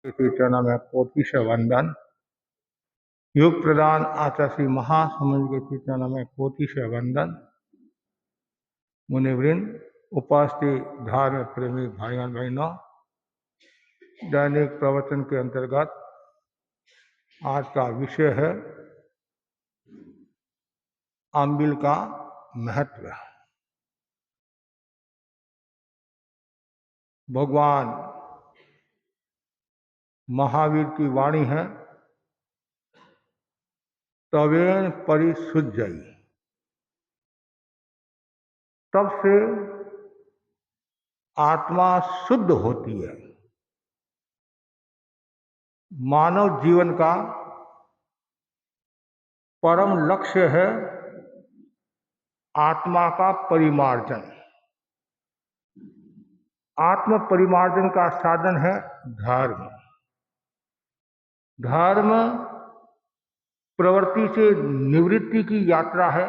श्री चरण में कोटि से वंदन। योग प्रदान आचार्य श्री महासमुद्र के श्री चरण में कोटि से वंदन। मुनिवृंद, उपस्थित धार्मिक प्रेमी भाइयों बहनों, दैनिक प्रवचन के अंतर्गत आज का विषय है आंबिल का महत्व। भगवान महावीर की वाणी है, तवेन परिशुद्धई, तब से आत्मा शुद्ध होती है। मानव जीवन का परम लक्ष्य है आत्मा का परिमार्जन। आत्म परिमार्जन का साधन है धर्म। धर्म प्रवृत्ति से निवृत्ति की यात्रा है,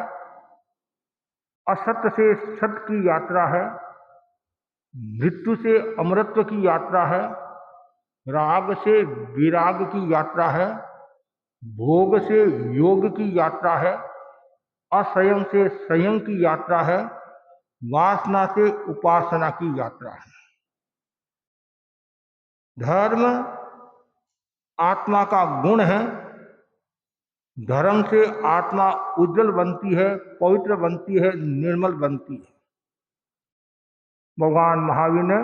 असत्य से सत्य की यात्रा है, मृत्यु से अमरत्व की यात्रा है, राग से विराग की यात्रा है, भोग से योग की यात्रा है, असंयम से संयम की यात्रा है, वासना से उपासना की यात्रा है। धर्म आत्मा का गुण है। धर्म से आत्मा उज्जवल बनती है, पवित्र बनती है, निर्मल बनती है। भगवान महावीर ने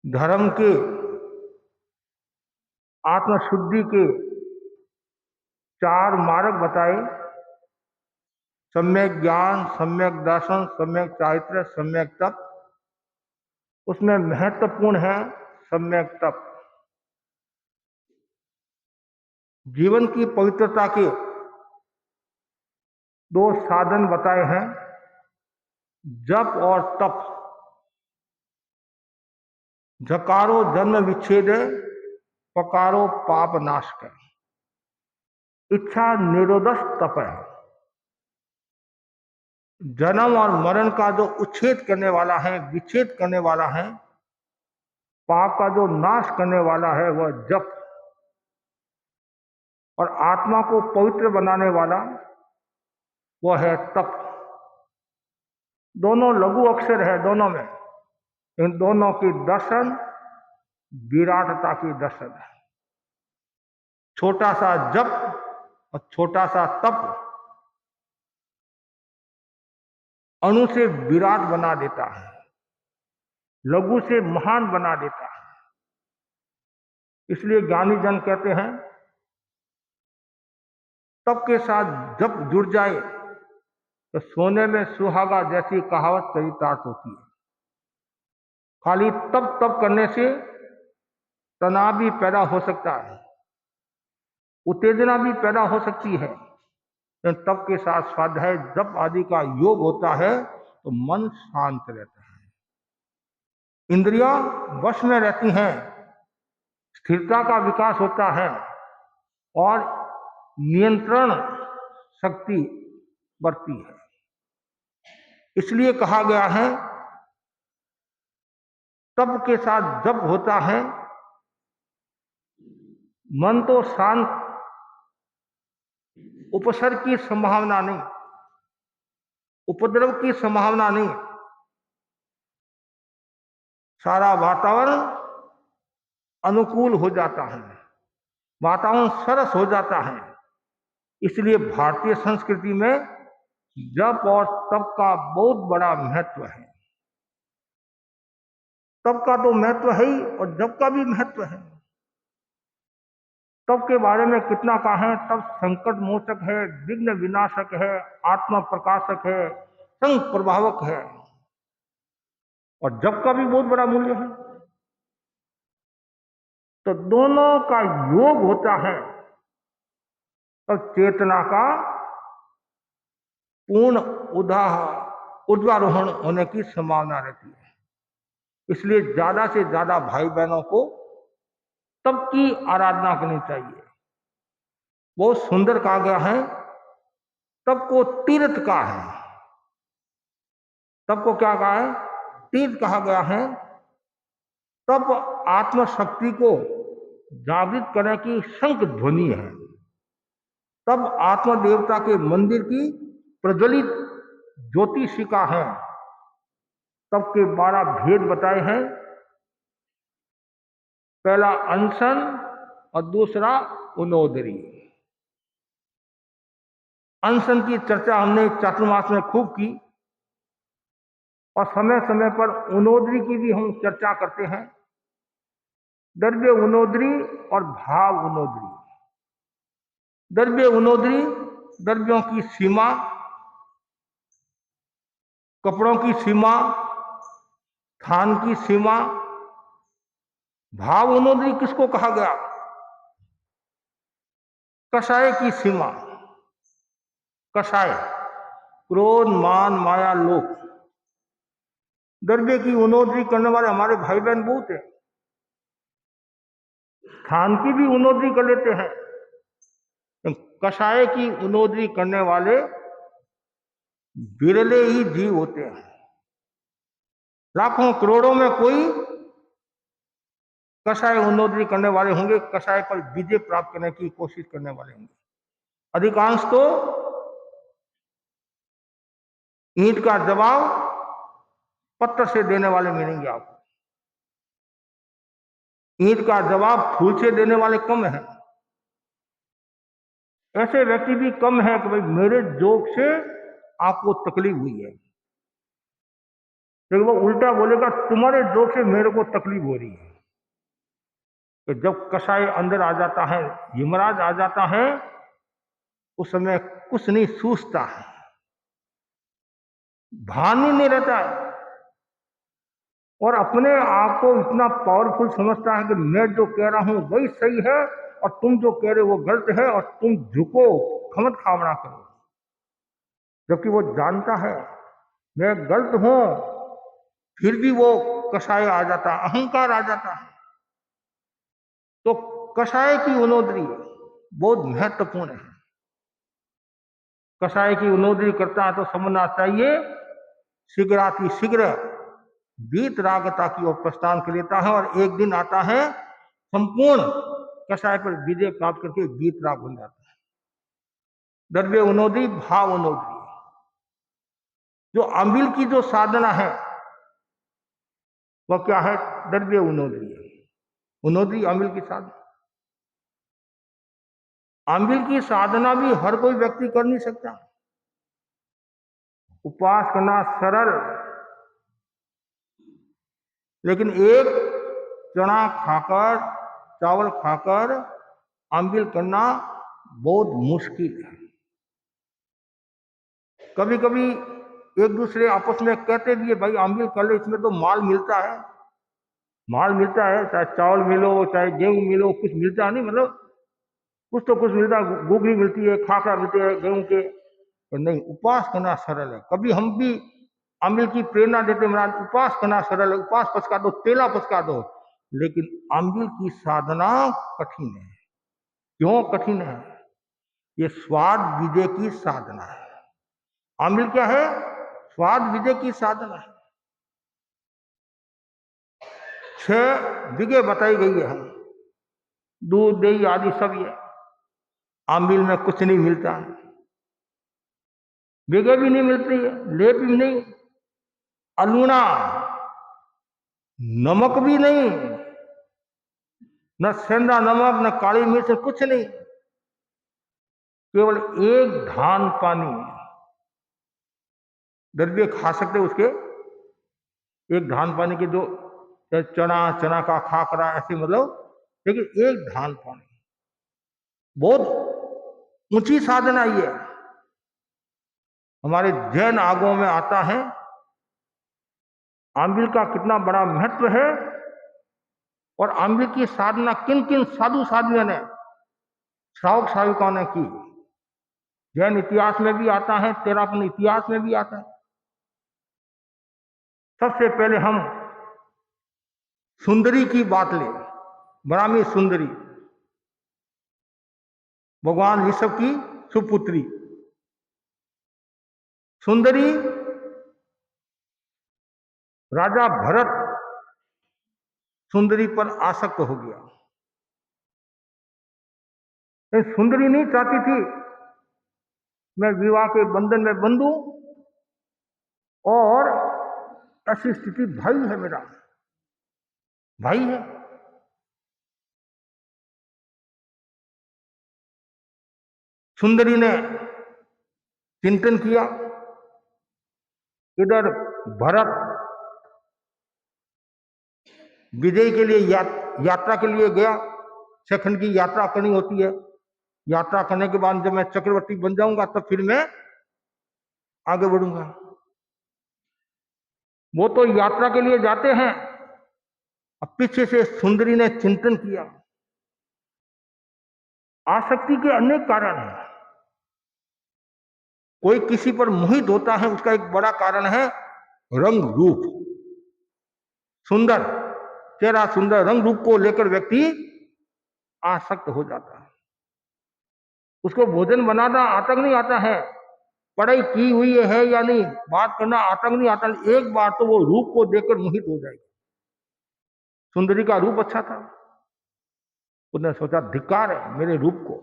धर्म के आत्मशुद्धि के 4 मार्ग बताए: सम्यक ज्ञान, सम्यक दर्शन, सम्यक चारित्र, सम्यक तप। उसमें महत्वपूर्ण है सम्यक तप। जीवन की पवित्रता के 2 साधन बताए हैं, जप और तप। जकारो जन्म विच्छेद, पकारो पाप नाश कर। इच्छा निरोधस तप है। जन्म और मरण का जो उच्छेद करने वाला है, विच्छेद करने वाला है, पाप का जो नाश करने वाला है वह जप। और आत्मा को पवित्र बनाने वाला वह है तप। दोनों लघु अक्षर है, दोनों में। इन दोनों की दर्शन विराटता की दर्शन है। छोटा सा जप और छोटा सा तप अणु से विराट बना देता है, लघु से महान बना देता है। इसलिए ज्ञानी जन कहते हैं तप के साथ जप जुड़ जाए तो सोने में सुहागा जैसी कहावत चरितार्थ होती है। खाली तप करने से तनाव भी पैदा हो सकता है, उत्तेजना भी पैदा हो सकती है। तप के साथ स्वाध्याय जप आदि का योग होता है तो मन शांत रहता है, इंद्रियां वश में रहती हैं, स्थिरता का विकास होता है और नियंत्रण शक्ति बढ़ती है। इसलिए कहा गया है तप के साथ जप होता है, मन तो शांत, उपसर्ग की संभावना नहीं, उपद्रव की संभावना नहीं, सारा वातावरण अनुकूल हो जाता है, वातावरण सरस हो जाता है। इसलिए भारतीय संस्कृति में जप और तप का बहुत बड़ा महत्व है। तप का तो महत्व है ही और जप का भी महत्व है। तप के बारे में कितना कहा है। तप संकट मोचक है, विघ्न विनाशक है, आत्मा प्रकाशक है, संग प्रभावक है। और जप का भी बहुत बड़ा मूल्य है। तो दोनों का योग होता है तो चेतना का पूर्ण ऊर्ध्वारोहण होने की संभावना रहती है। इसलिए ज्यादा से ज्यादा भाई बहनों को तप की आराधना करनी चाहिए। बहुत सुंदर कहा गया है, तप को तीर्थ कहा है। तप को क्या कहा है? तीर्थ कहा गया है। तप आत्मशक्ति को जागृत करने की शंख ध्वनि है, तब आत्मदेवता के मंदिर की प्रज्वलित ज्योतिषिका है, तब के 12 भेद बताए हैं। पहला अनशन और दूसरा उनोदरी। अनशन की चर्चा हमने चातुर्मास में खूब की और समय समय पर उनोदरी की भी हम चर्चा करते हैं। द्रव्य उनोदरी और भाव उनोदरी। द्रव्य उनोदरी द्रव्यों की सीमा, कपड़ों की सीमा, स्थान की सीमा। भाव उनोदरी किसको कहा गया? कषाय की सीमा। कषाय क्रोध, मान, माया, लोभ। द्रव्य की उनोदरी करने वाले हमारे भाई बहन बहुत है। स्थान की भी उनोदरी कर लेते हैं। कषाय की उनोदरी करने वाले विरले ही जीव होते हैं। लाखों करोड़ों में कोई कषाय उन्नोदरी करने वाले होंगे, कषाय पर विजय प्राप्त करने की कोशिश करने वाले होंगे। अधिकांश तो ईंट का जवाब पत्थर से देने वाले मिलेंगे आपको। ईंट का जवाब फूल से देने वाले कम है। ऐसे व्यक्ति भी कम है कि भाई मेरे जोक से आपको तकलीफ हुई है, लेकिन वो उल्टा बोलेगा तुम्हारे जोक से मेरे को तकलीफ हो रही है। तो जब कषाय अंदर आ जाता है, यमराज आ जाता है, उस समय कुछ नहीं सूझता है, भान ही नहीं रहता है और अपने आप को इतना पावरफुल समझता है कि मैं जो कह रहा हूं वही सही है और तुम जो कह रहे हो वो गलत है और तुम झुको, खमत खावड़ा करो। जबकि वो जानता है मैं गलत हूं, फिर भी वो कषाय आ जाता, अहंकार आ जाता है। तो कषाय की उनोदरी बहुत महत्वपूर्ण है। कषाय की उनोदरी करता है तो समझना चाहिए शीघ्राति शीघ्र वीत रागता की ओर प्रस्थान कर लेता है और एक दिन आता है संपूर्ण कषाय पर विजय प्राप्त करके वीत राग बन जाता है। द्रव्य उनोदरी, भाव उनोदरी। जो अम्बिल की जो साधना है वह क्या है? द्रव्य उनोदरी है। उनोदरी अम्बिल की साधना। अम्बिल की साधना भी हर कोई व्यक्ति कर नहीं सकता। उपवास करना सरल, लेकिन एक चना खाकर, चावल खाकर अम्बिल करना बहुत मुश्किल है। कभी कभी एक दूसरे आपस में कहते भी है भाई अम्बिल कर ले, इसमें तो माल मिलता है। माल मिलता है, चाहे चावल मिलो चाहे गेहूं मिलो, कुछ मिलता नहीं, मतलब कुछ तो कुछ मिलता है। गोगरी मिलती है, खाखरा मिलते हैं गेहूं के। तो नहीं, उपवास करना सरल है। कभी हम भी अम्बिल की प्रेरणा देते महाराज उपवास करना सरल है, उपवास पचका दो, तेला पचका दो। लेकिन अम्बिल की साधना कठिन है। क्यों कठिन है? ये स्वाद विजय की साधना है। अम्बिल क्या है? स्वाद विजय की साधना है। 6 विजय बताई गई है। हम दूध दही आदि सब ये अम्बिल में कुछ नहीं मिलता है। विजय भी नहीं मिलती है, लेप भी नहीं, अलूना, नमक भी नहीं, न सेंधा नमक न काली मिर्च, कुछ नहीं, केवल एक धान पानी। द्रव्य खा सकते उसके, एक धान पानी के, जो चना, चना का खाकरा ऐसे, मतलब लेकिन एक धान पानी। बहुत ऊंची साधना ये है। हमारे जैन आगमों में आता है अम्बिल का कितना बड़ा महत्व है और अम्बिल की साधना किन किन साधु साध्वियों ने, श्रावक श्राविकाओं ने की। जैन इतिहास में भी आता है, तेरापन इतिहास में भी आता है। सबसे पहले हम सुंदरी की बात लें, ब्राह्मी सुंदरी, भगवान ऋषभ की सुपुत्री। सुंदरी राजा भरत सुंदरी पर आसक्त हो गया। सुंदरी नहीं चाहती थी मैं विवाह के बंधन में बंधूं, और ऐसी स्थिति, भाई है मेरा, भाई है। सुंदरी ने चिंतन किया। इधर भरत विजय के लिए यात्रा के लिए गया। सखंड की यात्रा करनी होती है। यात्रा करने के बाद जब मैं चक्रवर्ती बन जाऊंगा तब फिर मैं आगे बढ़ूंगा। वो तो यात्रा के लिए जाते हैं। अब पीछे से सुंदरी ने चिंतन किया। आसक्ति के अनेक कारण हैं। कोई किसी पर मोहित होता है, उसका एक बड़ा कारण है रंग रूप। सुंदर चेहरा, सुंदर रंग रूप को लेकर व्यक्ति आसक्त हो जाता है। उसको भोजन बनाना आतंक नहीं आता है, पढ़ाई की हुई है या नहीं, बात करना आतंक नहीं आता। एक बार तो वो रूप को देखकर मोहित हो जाएगी। सुंदरी का रूप अच्छा था। उसने सोचा धिक्कार है मेरे रूप को,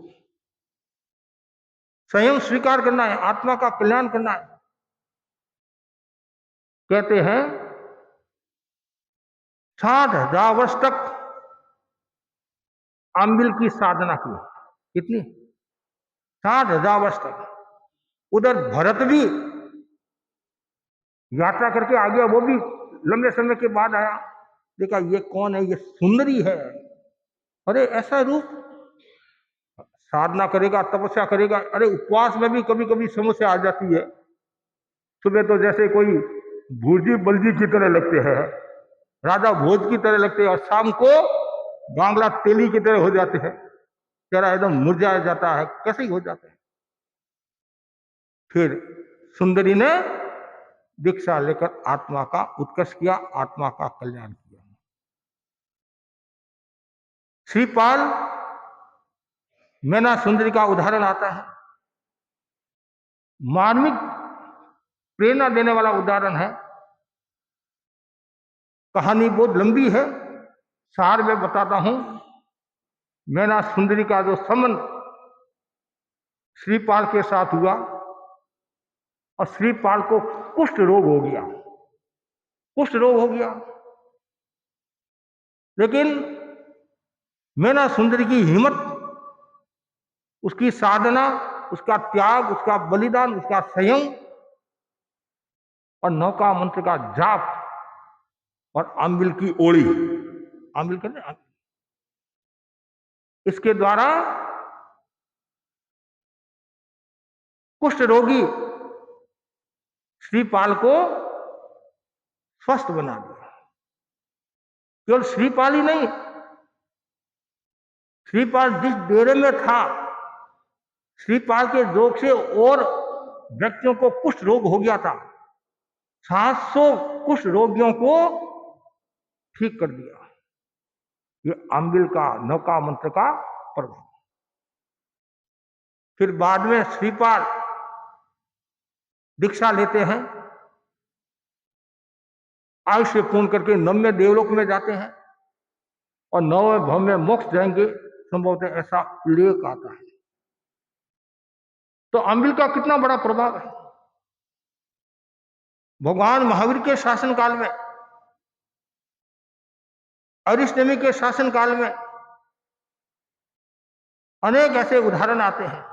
स्वयं स्वीकार करना है, आत्मा का कल्याण करना है। कहते हैं 60,000 वर्ष तक आंबिल की साधना की। कितनी? 60,000 वर्ष तक। उधर भरत भी यात्रा करके आ गया। वो भी लंबे समय के बाद आया। देखा ये कौन है, ये सुंदरी है। अरे ऐसा रूप, साधना करेगा, तपस्या करेगा। अरे उपवास में भी कभी कभी समस्या आ जाती है। सुबह तो जैसे कोई भूजी बलजी की तरह लगते हैं, राजा भोज की तरह लगते हैं, और शाम को बांग्ला तेली की तरह हो जाते हैं। चेहरा एकदम मुरझा जाता है, कैसे ही हो जाता है। फिर सुंदरी ने दीक्षा लेकर आत्मा का उत्कर्ष किया, आत्मा का कल्याण किया। श्रीपाल मैना सुंदरी का उदाहरण आता है। मार्मिक प्रेरणा देने वाला उदाहरण है। कहानी बहुत लंबी है, सार में बताता हूं। मैना सुंदरी का जो संबंध श्रीपाल के साथ हुआ, और श्रीपाल को कुष्ठ रोग हो गया। कुष्ठ रोग हो गया, लेकिन मैना सुंदरी की हिम्मत, उसकी साधना, उसका त्याग, उसका बलिदान, उसका संयम, और नौका मंत्र का जाप, और आंबिल की ओली, आंबिल कहते, इसके द्वारा कुष्ठ रोगी श्रीपाल को स्वस्थ बना दिया। केवल श्रीपाल ही नहीं, श्रीपाल जिस डेरे में था, श्रीपाल के रोग से और व्यक्तियों को कुष्ठ रोग हो गया था। 700 कुष्ठ रोगियों को ठीक कर दिया। ये आंबिल का नौका मंत्र का प्रभाव। फिर बाद में श्रीपाल दीक्षा लेते हैं, आयुष्य पूर्ण करके 9वें देवलोक में जाते हैं, और 9वें भव में मोक्ष जाएंगे, संभवतः ऐसा उल्लेख आता है। तो आंबिल का कितना बड़ा प्रभाव है। भगवान महावीर के शासन काल में, अरिष्टनेमी के शासन काल में अनेक ऐसे उदाहरण आते हैं।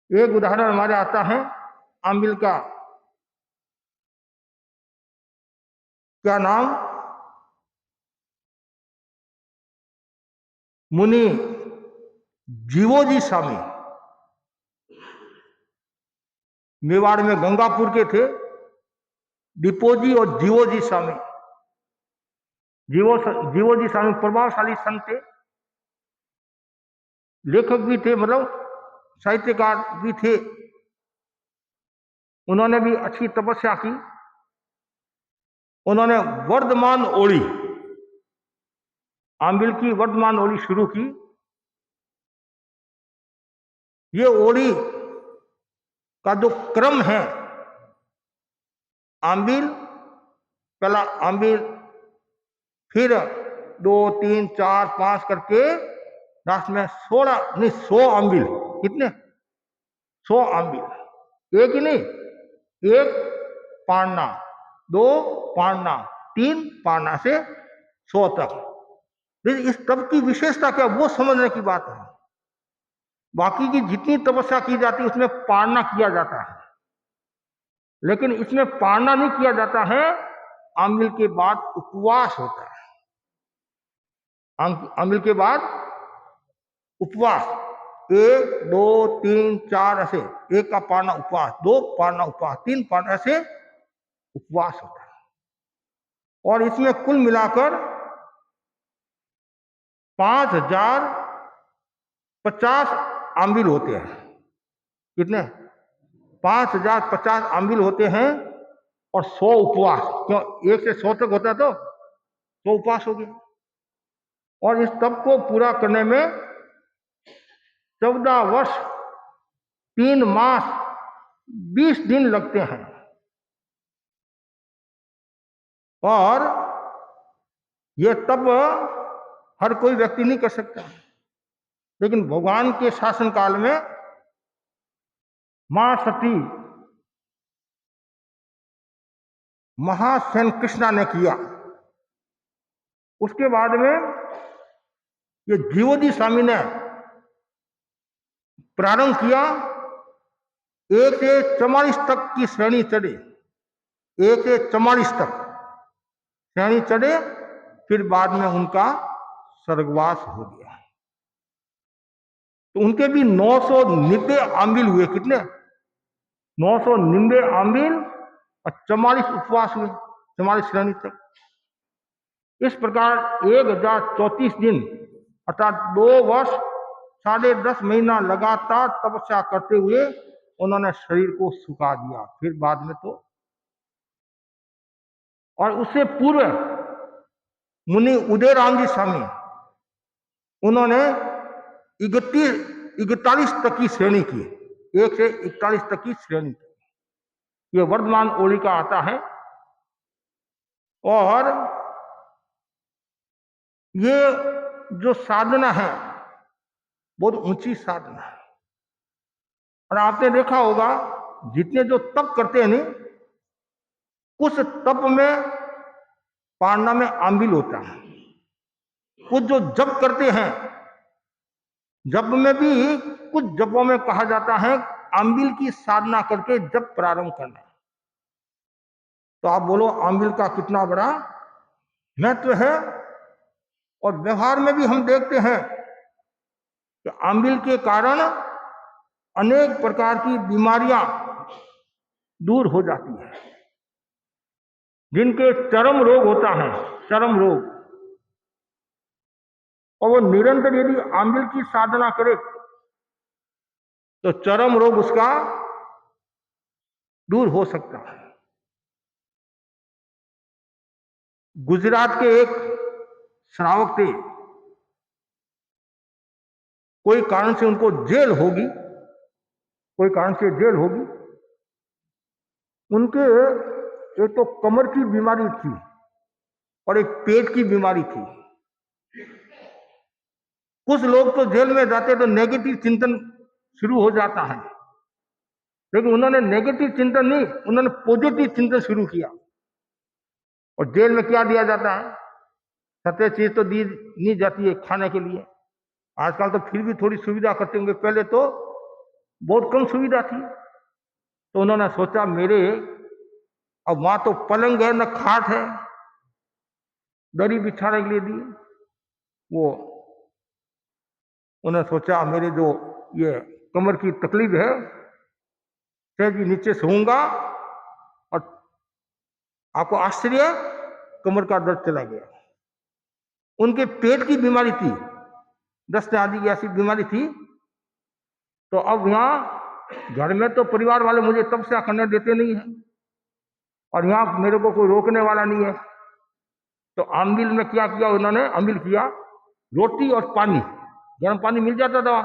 एक उदाहरण हमारे आता है आंबिल का, क्या नाम, मुनि जीवोजी स्वामी, मेवाड़ में गंगापुर के थे। डिपोजी और जीवोजी स्वामी, जीवोजी स्वामी प्रभावशाली संत थे, लेखक भी थे, मतलब साहित्यकार भी थे। उन्होंने भी अच्छी तपस्या की। उन्होंने वर्धमान ओली, आंबिल की वर्धमान ओली शुरू की। ये ओली का जो क्रम है, आंबिल, पहला आंबिल, फिर 2 3 4 5 करके लास्ट में 16 नहीं 100 अम्बिल। कितने? 100 अम्बिल। एक ही नहीं, एक पारना, 2 पारना, 3 पारना से 100 तक। लेकिन इस तप की विशेषता क्या, वो समझने की बात है। बाकी की जितनी तपस्या की जाती है उसमें पारना किया जाता है, लेकिन इसमें पारना नहीं किया जाता है। अम्बिल के बाद उपवास होता है। अम्बिल के बाद उपवास, 1 2 3 4 ऐसे, 1 का पारना उपवास, 2 पारना उपवास, 3 पारना ऐसे उपवास होता है। और इसमें कुल मिलाकर 5050 अम्बिल होते हैं। कितने? 5050 अम्बिल होते हैं और 100 उपवास। क्यों? 1 से 100 तक होता है तो 100 उपवास हो गए। और इस तप को पूरा करने में 14 वर्ष 3 मास 20 दिन लगते हैं। और यह तप हर कोई व्यक्ति नहीं कर सकता, लेकिन भगवान के शासन काल में मां सती महासेन कृष्णा ने किया। उसके बाद में ये जीवोदी स्वामी ने प्रारंभ किया। 1 से 44 तक की श्रेणी चढ़े, 1 से 44 तक श्रेणी चढ़े, फिर बाद में उनका स्वर्गवास हो गया। तो उनके भी 990 अम्बिल हुए। कितने? 990 अम्बिल और 44 उपवास हुए, 44 श्रेणी तक। इस प्रकार 1034 दिन अर्थात 2 वर्ष 10.5 महीना लगातार तपस्या करते हुए उन्होंने शरीर को सुखा दिया। फिर बाद में तो, और उससे पूर्व मुनि उदयराम जी स्वामी, उन्होंने 41 तक की श्रेणी की, 1 से 41 तक की श्रेणी की। ये वर्धमान ओली का आता है। और ये जो साधना है बहुत ऊंची साधना है। और आपने देखा होगा जितने जो तप करते हैं नहीं, कुछ तप में पारना में अम्बिल होता है। कुछ जो जप करते हैं, जप में भी कुछ जपों में कहा जाता है अम्बिल की साधना करके जप प्रारंभ करना। तो आप बोलो अम्बिल का कितना बड़ा महत्व है। और व्यवहार में भी हम देखते हैं कि अम्बिल के कारण अनेक प्रकार की बीमारियां दूर हो जाती है। जिनके चर्म रोग होता है, चर्म रोग, और वो निरंतर यदि अम्बिल की साधना करे तो चर्म रोग उसका दूर हो सकता है। गुजरात के एक श्रावक थे, कोई कारण से उनको जेल होगी, कोई कारण से जेल होगी। उनके एक तो कमर की बीमारी थी और एक पेट की बीमारी थी। कुछ लोग तो जेल में जाते तो नेगेटिव चिंतन शुरू हो जाता है, लेकिन उन्होंने नेगेटिव चिंतन नहीं, उन्होंने पॉजिटिव चिंतन शुरू किया। और जेल में क्या दिया जाता है? सत्य चीज तो दी नहीं जाती है खाने के लिए। आजकल तो फिर भी थोड़ी सुविधा करते होंगे, पहले तो बहुत कम सुविधा थी। तो उन्होंने सोचा मेरे, अब वहां तो पलंग है न खाट है, दरी बिछाने के लिए दी। वो उन्होंने सोचा मेरे जो ये कमर की तकलीफ है, सहज नीचे सोऊंगा और आपको आश्चर्य, कमर का दर्द चला गया। उनके पेट की बीमारी थी, दस्त आदि की ऐसी बीमारी थी। तो अब यहाँ घर में तो परिवार वाले मुझे तपस्या करने देते नहीं है, और यहाँ मेरे को कोई रोकने वाला नहीं है। तो अम्बिल में क्या किया उन्होंने? अम्बिल किया, रोटी और पानी, गर्म पानी मिल जाता था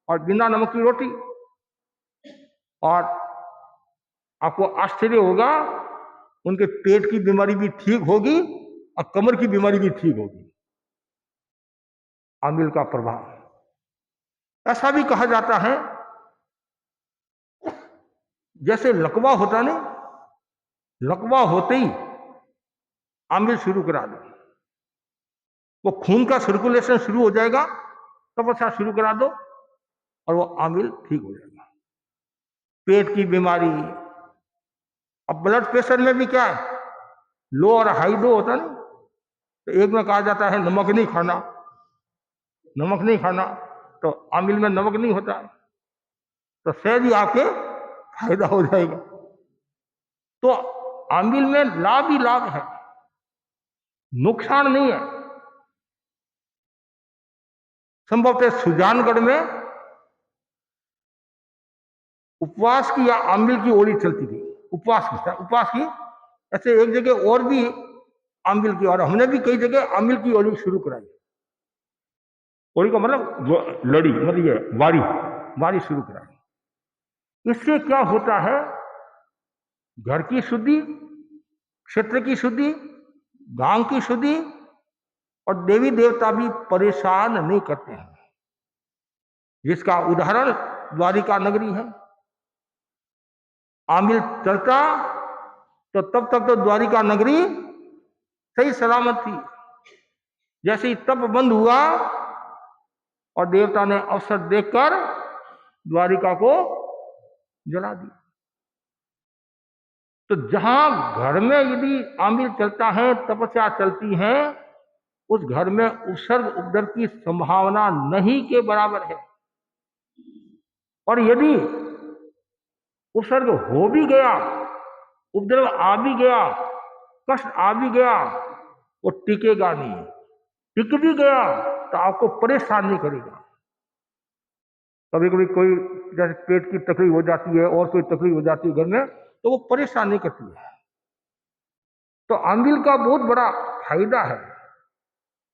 और बिना नमक की रोटी। और आपको आश्चर्य होगा, उनके पेट की बीमारी भी ठीक होगी और कमर की बीमारी भी ठीक होगी, आमिल का प्रभाव। ऐसा भी कहा जाता है जैसे लकवा होता नहीं, लकवा होते ही आमिल शुरू करा दो, वो खून का सर्कुलेशन शुरू हो जाएगा, तपस्या शुरू करा दो और वो आमिल ठीक हो जाएगा। पेट की बीमारी, अब ब्लड प्रेशर में भी क्या है, लो और हाई दो होता नहीं, तो एक में कहा जाता है नमक नहीं खाना, नमक नहीं खाना, तो आमिल में नमक नहीं होता, तो शायद ही आपके फायदा हो जाएगा। तो आमिल में लाभ ही लाभ है, नुकसान नहीं है। संभवतः सुजानगढ़ में उपवास की या आमिल की ओली चलती थी, उपवास की ऐसे एक जगह और भी आमिल की, और हमने भी कई जगह आमिल की ओली शुरू कराई। ओली का मतलब लड़ी, मतलब ये वारी शुरू कराई। इससे क्या होता है, घर की शुद्धि, क्षेत्र की शुद्धि, गांव की शुद्धि, और देवी देवता भी परेशान नहीं करते हैं, जिसका उदाहरण द्वारिका नगरी है। आमिल चलता तो तब तक तो द्वारिका नगरी सही सलामत थी। जैसे ही तप बंद हुआ और देवता ने अवसर देखकर द्वारिका को जला दिया। तो जहां घर में यदि आमिल चलता है, तपस्या चलती है, उस घर में उपसर्ग उपद्रव की संभावना नहीं के बराबर है। और यदि उपसर्ग हो भी गया, उपद्रव आ भी गया, कष्ट आ भी गया, वो टिकेगा नहीं। टिक भी गया तो आपको परेशान नहीं करेगा। कभी कभी कोई जैसे पेट की तकलीफ हो जाती है और कोई तकलीफ हो जाती है घर में, तो वो परेशान नहीं करती है। तो आमिल का बहुत बड़ा फायदा है।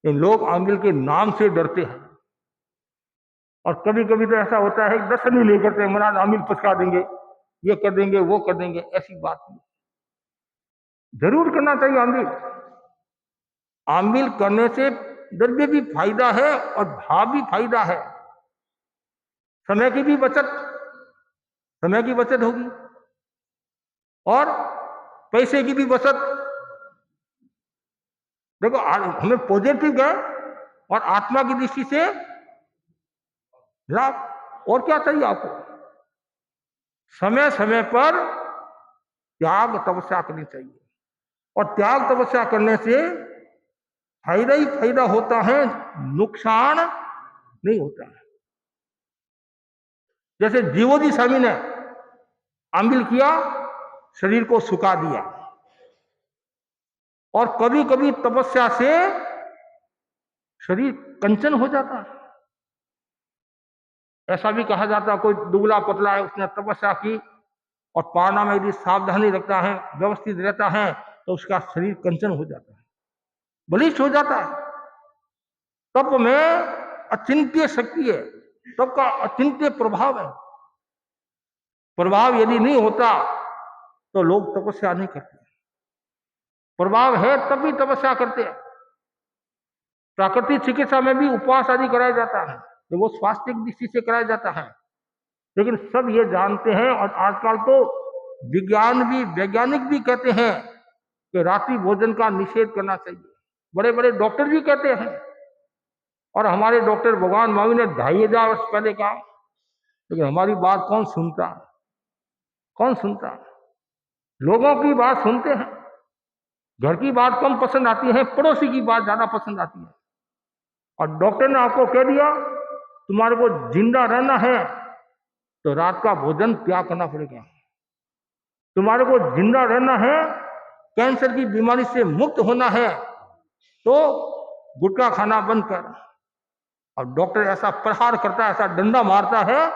इन लोग आमिल के नाम से डरते हैं, और कभी कभी तो ऐसा होता है दर्शन ही नहीं करते, महाराज आमिल पचका देंगे, ये कर देंगे, वो कर देंगे। ऐसी बात नहीं, जरूर करना चाहिए आमिल। आमिल करने से द्रव्य भी फायदा है और भाव भी फायदा है। समय की भी बचत, समय की बचत होगी और पैसे की भी बचत। देखो हमें पॉजिटिव है और आत्मा की दृष्टि से लाभ। और क्या चाहिए आपको? समय समय पर त्याग तपस्या करनी चाहिए, और त्याग तपस्या करने से फायदा ही फायदा होता है, नुकसान नहीं होता है। जैसे जीवोजी स्वामी ने आमिल किया, शरीर को सुखा दिया, और कभी कभी तपस्या से शरीर कंचन हो जाता है। ऐसा भी कहा जाता है, कोई दुबला पतला है, उसने तपस्या की और पारना में यदि सावधानी रखता है, व्यवस्थित रहता है, तो उसका शरीर कंचन हो जाता है, बलिष्ठ हो जाता है। तप में अचिंत्य शक्ति है, तप का अचिंत्य प्रभाव है। प्रभाव यदि नहीं होता तो लोग तपस्या नहीं करते। प्रभाव है तब भी तपस्या करते हैं। प्राकृतिक चिकित्सा में भी उपवास आदि कराया जाता है, तो वो स्वास्थ्य की दृष्टि से कराया जाता है। लेकिन सब ये जानते हैं, और आजकल तो वैज्ञानिक भी कहते हैं कि रात्रि भोजन का निषेध करना चाहिए। बड़े बड़े डॉक्टर भी कहते हैं, और हमारे डॉक्टर भगवान महावीर ने 2500 वर्ष पहले कहा, लेकिन हमारी बात कौन सुनता? कौन सुनता? लोगों की बात सुनते हैं, घर की बात कम पसंद आती है, पड़ोसी की बात ज्यादा पसंद आती है। और डॉक्टर ने आपको कह दिया तुम्हारे को जिंदा रहना है तो रात का भोजन त्याग करना पड़ेगा, तुम्हारे को जिंदा रहना है, कैंसर की बीमारी से मुक्त होना है, तो गुटखा खाना बंद कर। और डॉक्टर ऐसा प्रहार करता है, ऐसा डंडा मारता है,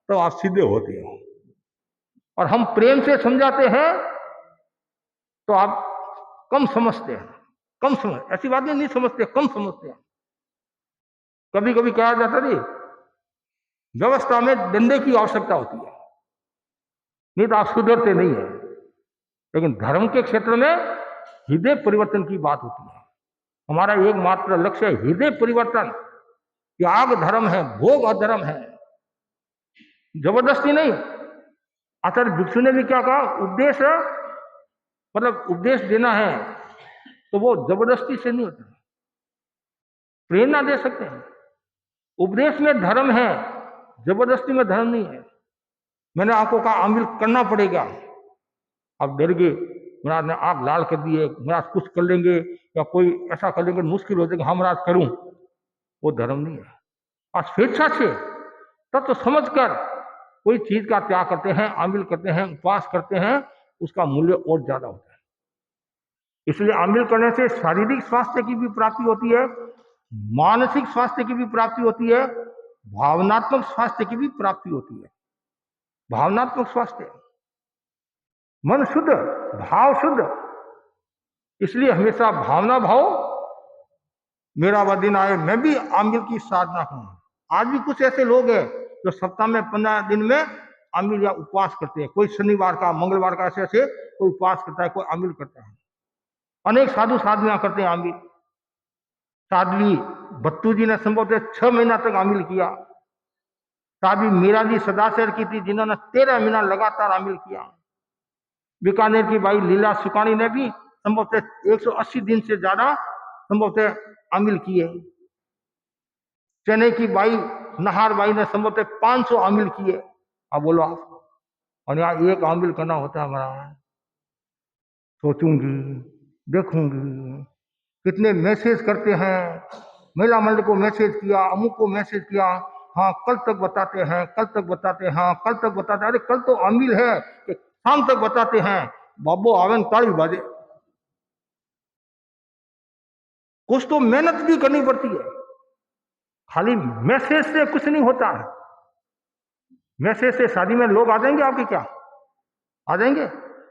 तो आप सीधे होते हो। और हम प्रेम से समझाते हैं तो आप कम समझते हैं, कम समझ, ऐसी बात नहीं समझते, कम समझते हैं। कभी कभी कहा जाता है व्यवस्था में डंडे की आवश्यकता होती है, नहीं तो आप सुधरते नहीं है। लेकिन धर्म के क्षेत्र में हृदय परिवर्तन की बात होती है। हमारा एकमात्र लक्ष्य हृदय परिवर्तन। त्याग धर्म है, भोग अधर्म है, जबरदस्ती नहीं। आचार्य भिक्षु ने भी क्या कहा, उपदेश मतलब उपदेश देना है तो वो जबरदस्ती से नहीं होता, प्रेरणा दे सकते हैं। उपदेश में धर्म है, जबरदस्ती में धर्म नहीं है। मैंने आपको कहा अमल करना पड़ेगा, आप डर गए, महाराज ने आग लाल कर दी है, महाराज कुछ कर लेंगे या कोई ऐसा कर लेंगे मुश्किल हो जाएगा, हाँ महाराज करूं, वो धर्म नहीं है। और स्वेच्छा से तत्व समझ कर कोई चीज का त्याग करते हैं, अमल करते हैं, उपवास करते हैं, उसका मूल्य और ज्यादा होता है। इसलिए अमल करने से शारीरिक स्वास्थ्य की भी प्राप्ति होती है, मानसिक स्वास्थ्य की भी प्राप्ति होती है, भावनात्मक स्वास्थ्य की भी प्राप्ति होती है। भावनात्मक स्वास्थ्य, मन शुद्ध, भाव शुद्ध। इसलिए हमेशा भावना भाव, मेरा वह दिन आए मैं भी आमिल की साधना करूं। आज भी कुछ ऐसे लोग हैं जो सप्ताह में 15 दिन में आमिल या उपवास करते हैं। कोई शनिवार का, मंगलवार का, ऐसे ऐसे कोई उपवास करता है, कोई आमिल करता है। अनेक साधु साधुआं करते हैं आमिल। साध्वी बत्तू जी ने संभवतः 6 महीना तक आमिल किया। साध्वी मीरा जी सदाशहर की थी, जिन्होंने 13 महीना लगातार आमिल किया। बीकानेर की भाई लीला सुकानी ने भी संभवतः 180 दिन से ज्यादा संभवतः आमिल किए। चेन्नई की बाई नहार बाई ने संभवतः 500 आमिल किए। अब बोलो आप, और यहाँ एक आमिल करना होता है हमारा। सोचूंगी, देखूंगी, कितने मैसेज करते हैं, महिला मंडल को मैसेज किया, अमुक को मैसेज किया, हाँ कल तक बताते हैं, कल तक बताते हैं, हाँ कल तक बताते हैं। अरे कल तो आमिल है कि शाम तक बताते हैं, बाबो आवन ताली बाजे। कुछ तो मेहनत भी करनी पड़ती है, खाली मैसेज से कुछ नहीं होता है। मैसेज से शादी में लोग आ जाएंगे आपके, क्या आ जाएंगे?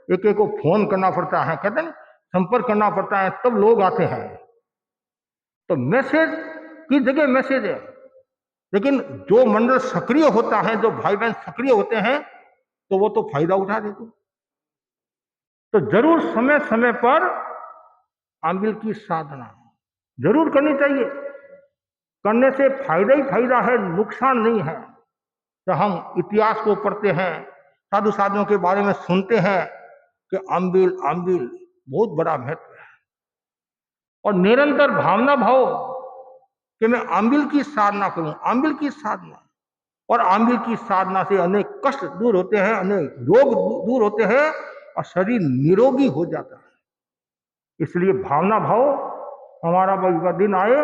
एक एक को फोन करना पड़ता है, कहते हैं संपर्क करना पड़ता है, तब लोग आते हैं। तो मैसेज की जगह मैसेज है, लेकिन जो मंडल सक्रिय होता है, जो भाई बहन सक्रिय होते हैं, तो वो तो फायदा उठा देते। तो जरूर समय समय पर आमिल की साधना जरूर करनी चाहिए। करने से फायदा ही फायदा है, नुकसान नहीं है। तो हम इतिहास को पढ़ते हैं, साधु साधुओं के बारे में सुनते हैं कि आमिल आमिल बहुत बड़ा महत्व है। और निरंतर भावना भाव कि मैं आमिल की साधना करूं, आमिल की साधना। और आमिल की साधना से अनेक कष्ट दूर होते हैं, अनेक रोग दूर होते हैं और शरीर निरोगी हो जाता है। इसलिए भावना भाव हमारा वह दिन आए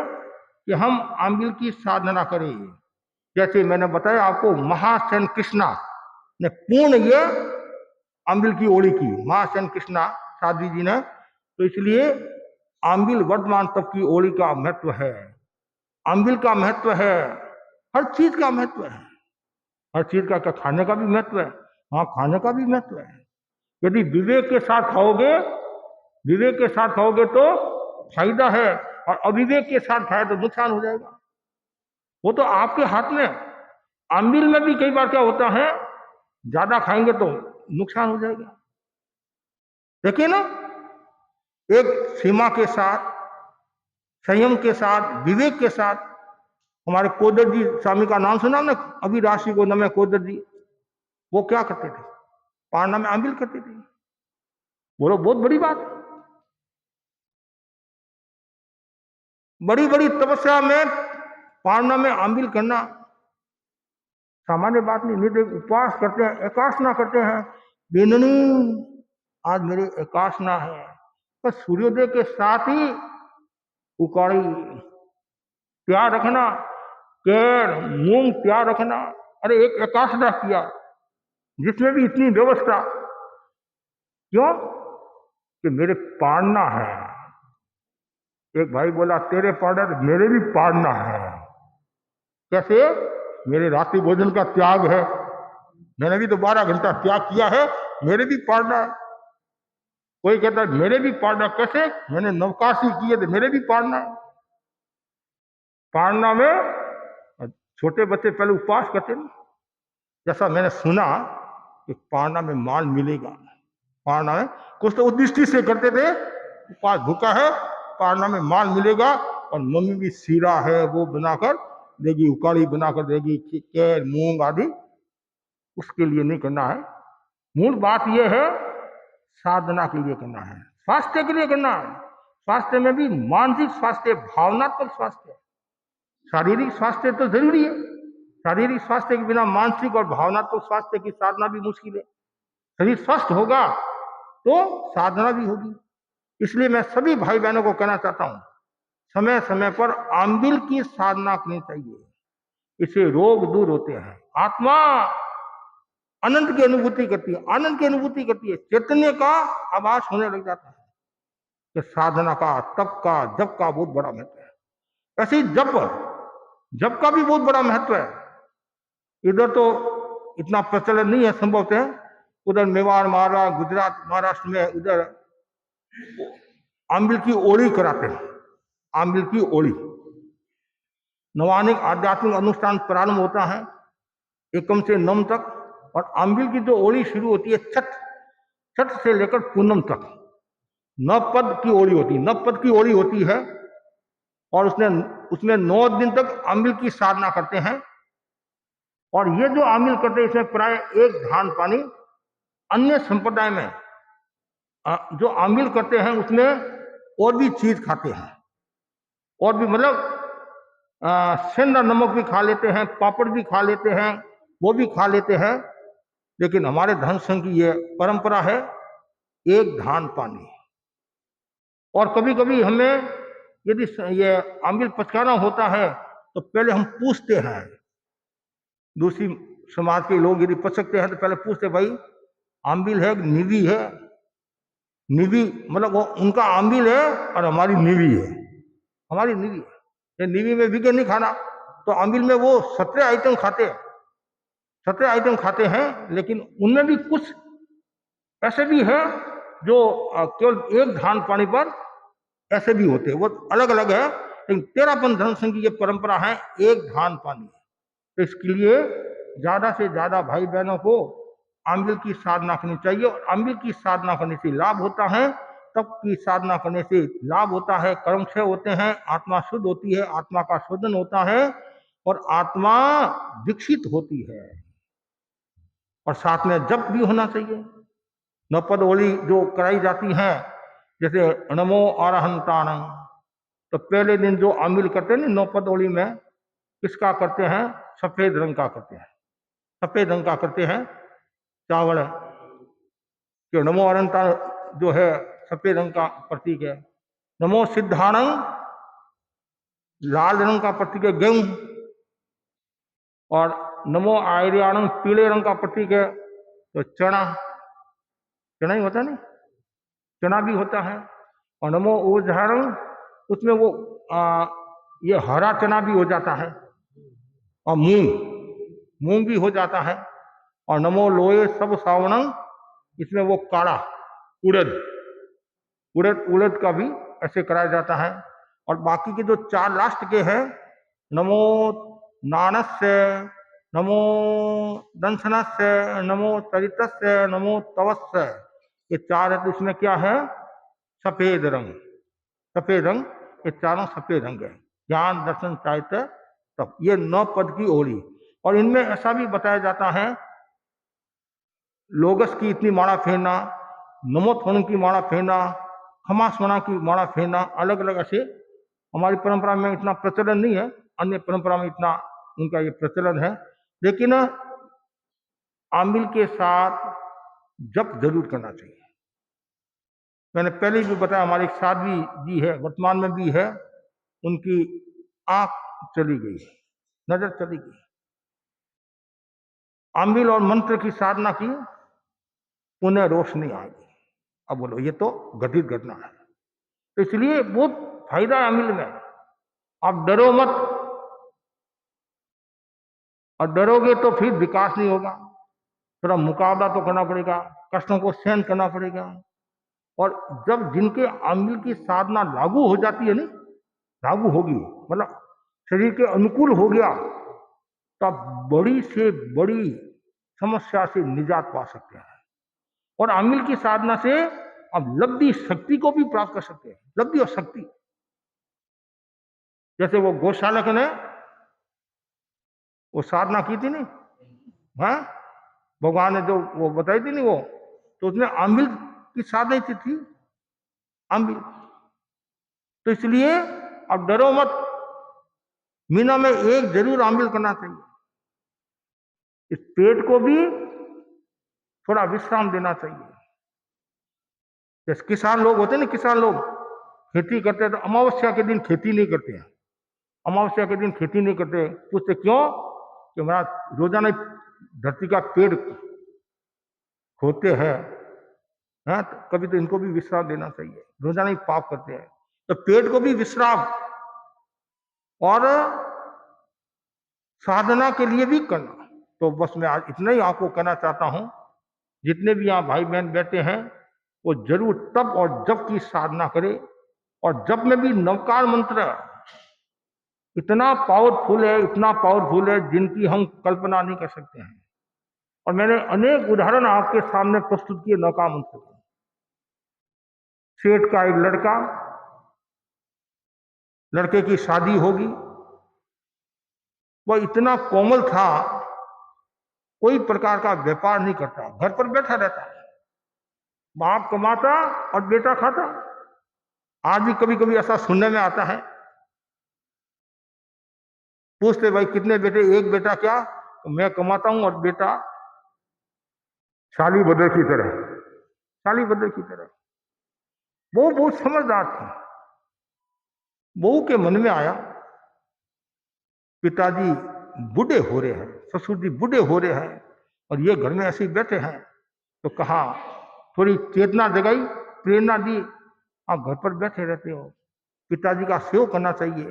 कि हम आमिल की साधना करें। जैसे मैंने बताया आपको, महाशयन कृष्णा ने पूर्ण ये आमिल की ओली की, महाशयन कृष्णा साध्वी जी ने। तो इसलिए आमिल वर्तमान तप की ओली का महत्व है, आमिल का महत्व है, हर चीज का महत्व है। हर चीज का, क्या खाने का भी महत्व है? हाँ, खाने का भी महत्व है। यदि विवेक के साथ खाओगे, विवेक के साथ खाओगे तो फायदा है, और अविवेक के साथ खाए तो नुकसान हो जाएगा। वो तो आपके हाथ में। आमिल में भी कई बार क्या होता है, ज्यादा खाएंगे तो नुकसान हो जाएगा। देखिए ना, एक सीमा के साथ, संयम के साथ, विवेक के साथ। हमारे कोदर जी स्वामी का नाम सुना ना, अभी राशि को नमे कोदर जी, वो क्या करते थे? पारना में आमिल करते थे। बोलो, बहुत बड़ी बात। बड़ी बड़ी तपस्या में पारना में आमिल करना सामान्य बात नहीं। नहीं तो उपवास करते हैं, एकासना करते हैं, बेननी आज मेरी एकासना है, पर सूर्योदय के साथ ही उकाड़ी तैयार रखना, केर मूंग तैयार रखना। अरे एक एकासना किया जिसमें भी इतनी व्यवस्था, क्यों? कि मेरे पाड़ना है। एक भाई बोला, तेरे पाड़ना तो मेरे भी पाड़ना है। कैसे? मेरे रात्रि भोजन का त्याग है, मैंने भी तो 12 घंटा त्याग किया है, मेरे भी पाड़ना है। कोई कहता है मेरे भी पाड़ना, कैसे? मैंने नवकाशी किए थे, मेरे भी पाड़ना है। पाड़ना में छोटे बच्चे पहले उपवास करते ना, जैसा मैंने सुना कि पाड़ना में माल मिलेगा। पाड़ना में कुछ तो उद्दिष्टि से करते थे उपास भूखा है, पारना में माल मिलेगा, और मम्मी भी सीरा है वो बनाकर देगी, उकाड़ी बनाकर देगी, केर मूंग आदि, उसके लिए नहीं करना है। मूल बात यह है साधना के लिए करना है, स्वास्थ्य के लिए करना है। स्वास्थ्य में भी मानसिक स्वास्थ्य, भावनात्मक स्वास्थ्य, शारीरिक स्वास्थ्य तो जरूरी है। शारीरिक स्वास्थ्य के बिना मानसिक और भावनात्मक स्वास्थ्य की साधना भी मुश्किल है। शरीर स्वस्थ होगा तो साधना भी होगी। इसलिए मैं सभी भाई बहनों को कहना चाहता हूं, समय समय पर आंबिल की साधना करनी चाहिए, इससे रोग दूर होते हैं। आत्मा आनंद की अनुभूति करती है, आनंद की अनुभूति करती है, चैतन्य का आभास होने लग जाता है। कि साधना का, तप का, जप का बहुत बड़ा महत्व है। ऐसे ही जप का भी बहुत बड़ा महत्व है। इधर तो इतना प्रचलन नहीं है संभवतः, उधर मेवाड़, महाराष्ट्र, गुजरात, महाराष्ट्र में उधर आंबिल की ओड़ी कराते हैं। आंबिल की ओड़ी, नवानिक आध्यात्मिक अनुष्ठान प्रारंभ होता है एकम से नम तक, और आंबिल की जो ओड़ी शुरू होती है छठ से लेकर पूनम तक, नवपद की ओड़ी होती है, नवपद की ओड़ी होती है, और उसमें 9 दिन तक आंबिल की साधना करते हैं। और ये जो आंबिल करते हैं इसमें प्राय एक धान पानी। अन्य संप्रदाय में जो आंबिल करते हैं उसमें और भी चीज खाते हैं, और भी मतलब सेंधा नमक भी खा लेते हैं, पापड़ भी खा लेते हैं, वो भी खा लेते हैं। लेकिन हमारे धर्म संघ की ये परंपरा है एक धान पानी। और कभी कभी हमें यदि ये आंबिल पचकाना होता है तो पहले हम पूछते हैं, दूसरी समाज के लोग यदि पचकते हैं तो पहले पूछते, भाई आंबिल है निवी है? निवी मतलब वो उनका आंबिल है और हमारी निवी है, हमारी निवी है। ये निवी में भी नहीं खाना, तो आंबिल में वो 17 आइटम खाते हैं, लेकिन उनमें भी कुछ ऐसे भी है जो केवल एक धान पानी पर ऐसे भी होते हैं, वो अलग अलग है। लेकिन तेरापन धर्म संघ की ये परंपरा है एक धान पानी। तो इसके लिए ज्यादा से ज्यादा भाई बहनों को आंबिल की साधना करनी चाहिए, और आंबिल की साधना करने से लाभ होता है, तप की साधना करने से लाभ होता है, कर्म क्षय होते हैं, आत्मा शुद्ध होती है, आत्मा का शोधन होता है, और आत्मा विकसित होती है। और साथ में जप भी होना चाहिए। नवपद ओली जो कराई जाती है, जैसे नमो अरहंताणं, तो पहले दिन जो आंबिल करते हैं नवपद ओली में, किसका करते हैं? सफेद रंग का करते हैं, सफेद रंग का करते हैं चावल। कि नमो अरहंता जो है सफेद रंग का प्रतीक है, नमो सिद्धाणं लाल रंग का प्रतीक है गेहूं, और नमो आर्याणं पीले रंग का प्रतीक है तो चना ही होता नहीं, चना भी होता है। और नमो ऊर्ध्वाणं, उसमें वो ये हरा चना भी हो जाता है, और मूंग भी हो जाता है। और नमो लोए सब सावणं, इसमें वो काला उड़द का भी ऐसे कराया जाता है। और बाकी के जो 4 लास्ट के हैं, नमो नानस्य, नमो दंशनस्य, नमो चरितस्य, नमो तवस्य, ये 4 है। तो इसमें क्या है? सफेद रंग, ये चारों सफेद रंग है, ज्ञान दर्शन चाहते तब। ये 9 पद की ओली। और इनमें ऐसा भी बताया जाता है, लोगस की इतनी माला फेरना, नमोत्थवन की माला फेरना, खमा स्मरणा की माला फेरना, अलग अलग ऐसे। हमारी परंपरा में इतना प्रचलन नहीं है, अन्य परंपरा में इतना उनका ये प्रचलन है। लेकिन आंबिल के साथ जप जरूर करना चाहिए। मैंने पहले भी बताया, हमारे एक साध्वी जी है, वर्तमान में भी है, उनकी आंख चली गई, नजर चली गई। आंबिल और मंत्र की साधना की, पुनः रोशनी आ गई। अब बोलो, ये तो घटित घटना है। तो इसलिए बहुत फायदा है आंबिल में। आप डरो मत, और डरोगे तो फिर विकास नहीं होगा। थोड़ा मुकाबला तो करना पड़ेगा, कष्टों को सहन करना पड़ेगा। और जब जिनके आंबिल की साधना लागू हो जाती है ना, लागू होगी मतलब शरीर के अनुकूल हो गया, तब बड़ी से बड़ी समस्या से निजात पा सकते हैं। और आंबिल की साधना से अब लब्धि शक्ति को भी प्राप्त कर सकते हैं, लब्धि और शक्ति। जैसे वो गोशालक ने वो साधना की थी नहीं, हाँ, भगवान ने जो वो बताई थी नहीं वो, तो उसमें आंबिल की साधना थी, आंबिल। तो इसलिए अब डरो मत, महीना में एक जरूर आंबिल करना चाहिए। इस पेट को भी थोड़ा विश्राम देना चाहिए। जैसे किसान लोग होते हैं ना, किसान लोग खेती करते हैं तो अमावस्या के दिन खेती नहीं करते हैं, अमावस्या के दिन खेती नहीं करते। पूछते क्यों? कि हमारा रोजाना धरती का पेड़ खोदते हैं, हाँ, तो कभी तो इनको भी विश्राम देना चाहिए, रोजाना ही पाप करते हैं, तो पेट को भी विश्राम और साधना के लिए भी करना। तो बस मैं आज इतना ही आपको कहना चाहता हूं, जितने भी यहाँ भाई बहन बैठे हैं वो जरूर तप और जप की साधना करें। और जप में भी नवकार मंत्र इतना पावरफुल है, इतना पावरफुल है, जिनकी हम कल्पना नहीं कर सकते हैं। और मैंने अनेक उदाहरण आपके सामने प्रस्तुत किए नवकार मंत्र के। सेठ का एक लड़का, लड़के की शादी होगी, वह इतना कोमल था, कोई प्रकार का व्यापार नहीं करता, घर पर बैठा रहता, बाप कमाता और बेटा खाता। आज भी कभी कभी ऐसा सुनने में आता है। पूछते भाई कितने बेटे? एक बेटा। क्या? तो मैं कमाता हूं और बेटा शाली बदर की तरह, शाली बदर की तरह। वो बहुत समझदार थी। बहू के मन में आया पिताजी बूढ़े हो रहे हैं, ससुर जी बूढ़े हो रहे हैं और ये घर में ऐसे ही बैठे हैं। तो कहा, थोड़ी चेतना जगाई, प्रेरणा दी, आप घर पर बैठे रहते हो, पिताजी का सेवा करना चाहिए।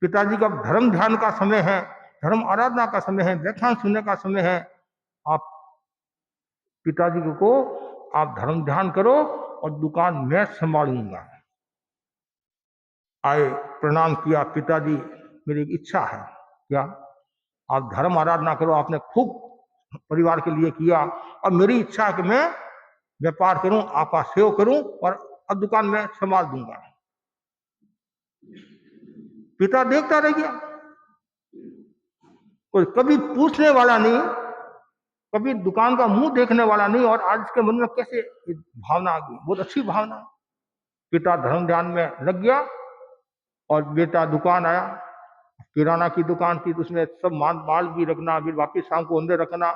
पिताजी का धर्म ध्यान का समय है, धर्म आराधना का समय है, व्याख्यान सुनने का समय है। आप पिताजी को आप धर्म ध्यान करो और दुकान मैं संभालूंगा। आए, प्रणाम किया, पिताजी मेरी एक इच्छा है। क्या? आप धर्म आराधना करो, आपने खूब परिवार के लिए किया, और मेरी इच्छा है कि मैं व्यापार करूं, आपका सेवा करूं और अब दुकान में संभाल दूंगा। पिता देखता रह गया, कोई कभी पूछने वाला नहीं, कभी दुकान का मुंह देखने वाला नहीं। और आज इसके मन में कैसे भावना आ गई, बहुत अच्छी भावना। पिता धर्म ध्यान में लग गया और बेटा दुकान आया। किराना की दुकान थी, तो उसमें सब माल भी रखना, फिर वापिस शाम को अंदर रखना।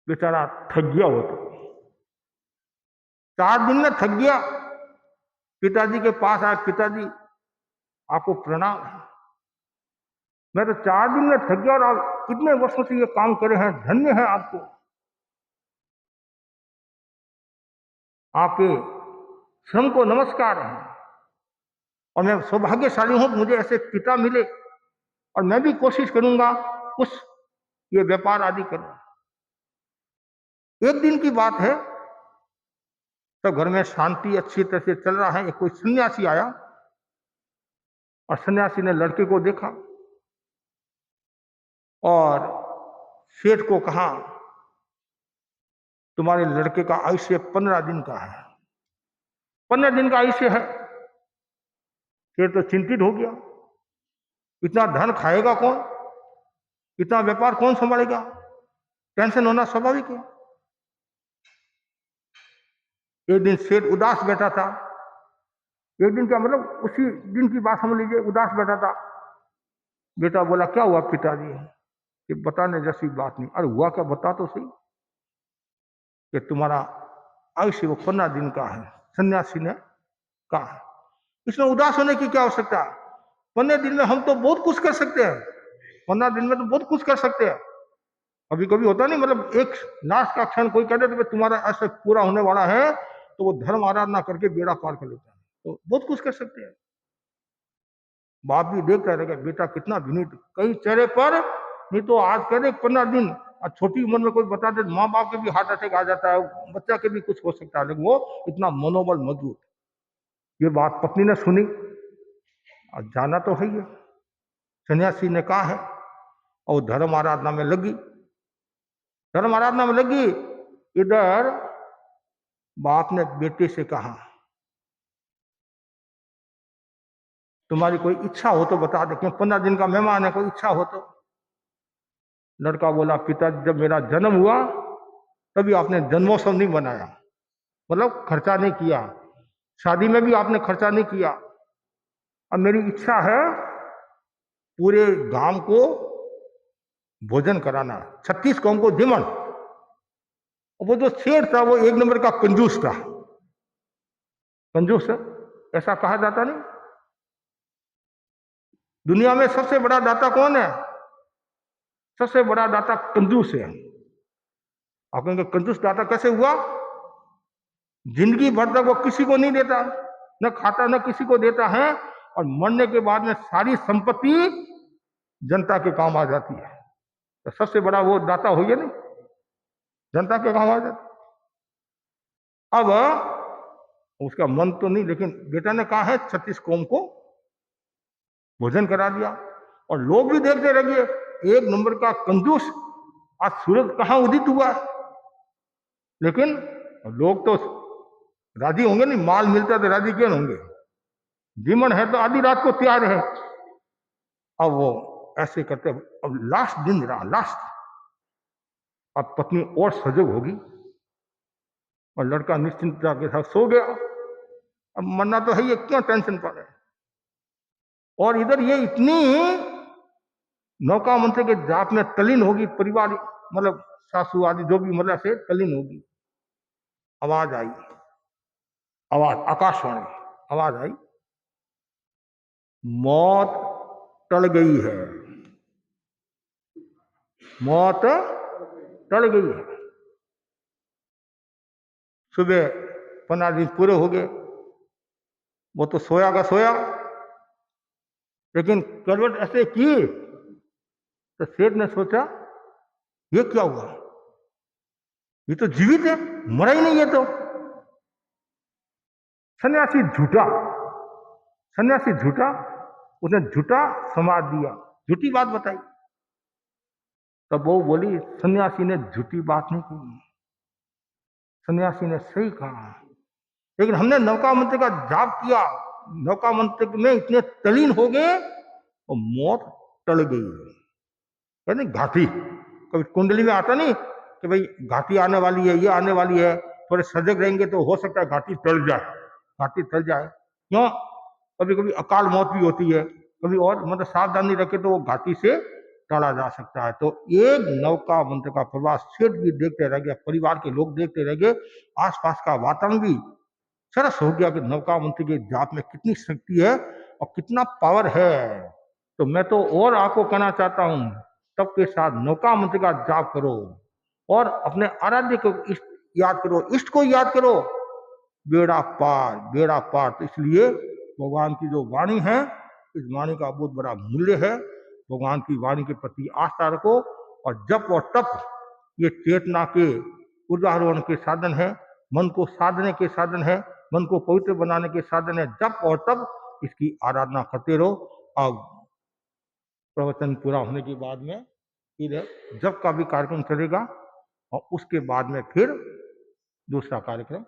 बेचारा थक गया हो, तो 4 दिन में थक गया। पिताजी के पास आया, पिताजी आपको प्रणाम, मैं तो 4 दिन में थक गया और आप कितने वर्षों से ये काम करे हैं, धन्य है आपको, आपके श्रम को नमस्कार है। और मैं सौभाग्यशाली हूं कि मुझे ऐसे पिता मिले, और मैं भी कोशिश करूंगा कुछ ये व्यापार आदि करूं। एक दिन की बात है, तो घर में शांति अच्छी तरह से चल रहा है। एक कोई सन्यासी आया और सन्यासी ने लड़के को देखा और सेठ को कहा, तुम्हारे लड़के का आयुष्य 15 दिन का है, 15 दिन का आयुष्य है। सेठ तो चिंतित हो गया, इतना धन खाएगा कौन, इतना व्यापार कौन संभालेगा? टेंशन होना स्वाभाविक है। एक दिन सेठ उदास बैठा था, एक दिन क्या मतलब उसी दिन की बात समझ लीजिए, उदास बैठा था। बेटा बोला, क्या हुआ पिताजी? ये बताने जैसी बात नहीं। अरे हुआ क्या, बता तो सही। कि तुम्हारा आयुष्य वो 15 दिन का है, सन्यासी ने कहा। इसमें उदास होने की क्या आवश्यकता? 15 दिन में हम तो बहुत कुछ कर सकते हैं, 15 दिन में तो बहुत कुछ कर सकते हैं। कभी कभी होता नहीं, मतलब एक लास्ट का क्षण कोई कहते तो तुम्हारा ऐसे पूरा होने वाला है, तो वो धर्म आराधना करके बेड़ा पार कर लेता है। तो बहुत कुछ कर सकते हैं। बाप भी देखता रहेगा, बेटा कितना विनीत, कई चेहरे पर नहीं तो आज करे 15 दिन, और छोटी उम्र में कोई बता दे, माँ बाप के भी हार्ट अटैक आ जाता है, बच्चा के भी कुछ हो सकता है, लेकिन वो इतना मनोबल मजबूत। ये बात पत्नी ने सुनी और जाना तो है ही, सन्यासी ने कहा है, और धर्म आराधना में लगी, धर्म आराधना में लगी। इधर बाप ने बेटे से कहा, तुम्हारी कोई इच्छा हो तो बता दे, क्यों 15 दिन का मेहमान है, कोई इच्छा हो तो। लड़का बोला, पिता जब मेरा जन्म हुआ तभी आपने जन्मोत्सव नहीं बनाया, मतलब खर्चा नहीं किया, शादी में भी आपने खर्चा नहीं किया। अब मेरी इच्छा है पूरे गांव को भोजन कराना, 36 कौम को जिमन। वो जो शेर था वो 1 नंबर का कंजूस था। कंजूस ऐसा कहा जाता नहीं। दुनिया में सबसे बड़ा दाता कौन है? सबसे बड़ा दाता कंजूस है। आप कहेंगे कंजूस दाता कैसे हुआ? जिंदगी भर तक वो किसी को नहीं देता, न खाता न किसी को देता है, और मरने के बाद में सारी संपत्ति जनता के काम आ जाती है। तो सबसे बड़ा वो दाता हो गया नहीं, जनता के काम आ जाती। अब उसका मन तो नहीं, लेकिन बेटा ने कहा है 36 कौम को भोजन करा दिया, और लोग भी देखते रह गए। 1 नंबर का कंजूस, आज सूरज कहां उदित हुआ, लेकिन लोग तो राजी होंगे नहीं, माल मिलता तो राजी क्यों होंगे? जीवन है तो आधी रात को तैयार है। अब वो ऐसे करते, अब लास्ट दिन रहा, लास्ट। अब पत्नी और सजग होगी, और लड़का निश्चिंतता के साथ सो गया। अब मरना तो है, ये क्यों टेंशन पा रहे? और इधर ये इतनी नौका मंत्र के जाप में तलीन होगी, परिवार मतलब सासू आदि जो भी मतलब से तलीन होगी। आवाज आई, आवाज आकाशवाणी, आवाज आई, मौत टल गई है, मौत टल गई है। सुबह 15 दिन पूरे हो गए, वो तो सोया का सोया, लेकिन करवट ऐसे की तो सेठ ने सोचा ये क्या हुआ, ये तो जीवित है, मरा ही नहीं है। तो सन्यासी झूठा, सन्यासी झूठा, उसने झूठा समाज दिया, झूठी बात बताई। तब वो बोली, सन्यासी ने झूठी बात नहीं की, सन्यासी ने सही कहा, लेकिन हमने नौका मंत्र का जाप किया, नौका मंत्र में इतने तलीन हो गए और मौत टल गई। यानी घाटी, कभी कुंडली में आता नहीं कि भाई घाटी आने वाली है, ये आने वाली है, थोड़े सजग रहेंगे तो हो सकता है घाटी टल जाए, घाटी टल जाए। क्यों? कभी कभी अकाल मौत भी होती है, कभी और मतलब सावधानी रखे तो वो घाटी से टाला जा सकता है। तो एक नौका मंत्र का प्रवास सेठ भी देखते रह गए, परिवार के लोग देखते रह गए, आसपास का वातावरण भी सरस हो गया कि नौका मंत्र के जाप में कितनी शक्ति है और कितना पावर है। तो मैं तो और आपको कहना चाहता हूं, सबके साथ नौका मंत्र का जाप करो और अपने आराध्य को इष्ट याद करो, इष्ट को याद करो, बेड़ा पार, बेड़ा पार। तो इसलिए भगवान की जो वाणी है, इस वाणी का बहुत बड़ा मूल्य है। भगवान की वाणी के प्रति आस्था रखो, और जप और तप ये चेतना के उदाहरण के साधन है, मन को साधने के साधन है, मन को पवित्र बनाने के साधन है। जप और तप, इसकी आराधना करते रहो। और प्रवचन पूरा होने के बाद में फिर जप का भी कार्यक्रम चलेगा, और उसके बाद में फिर दूसरा कार्यक्रम।